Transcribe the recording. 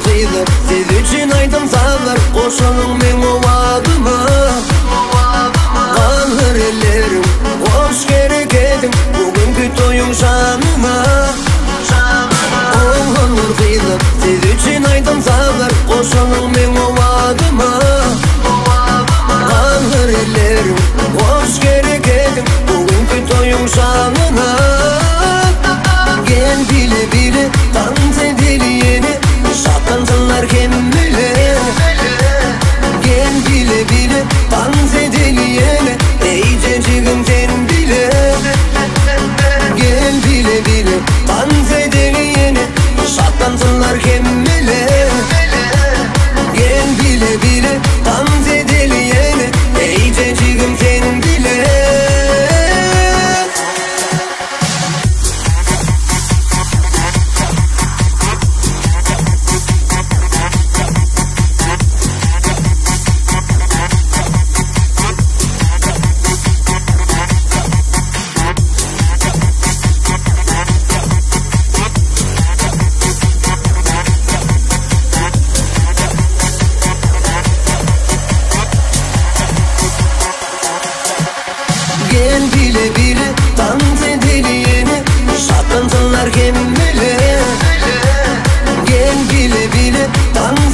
kıyılır, siz için aydım sağlar. Koşalım ben o adıma. Kalır ellerim, hoş gerek edin bugünkü toyun şanına. Olur kıyılır, siz için aydım sağlar. Koşalım ben o adıma. Kalır ellerim, hoş gerek edin bugünkü toyun şanına. Gel bile bile dans edileyeni, şatlansınlar kemmile. Gel bile bile dans edileyeni, iyiceciğim sen bile. Gel bile bile dans edileyeni, şatlansınlar kemmile. Gel bile bile dans edileyeni, iyiceciğim sen bile. Gel bile bile dans edileyeni, şatlansınlar kemmile. Gel bile bile dans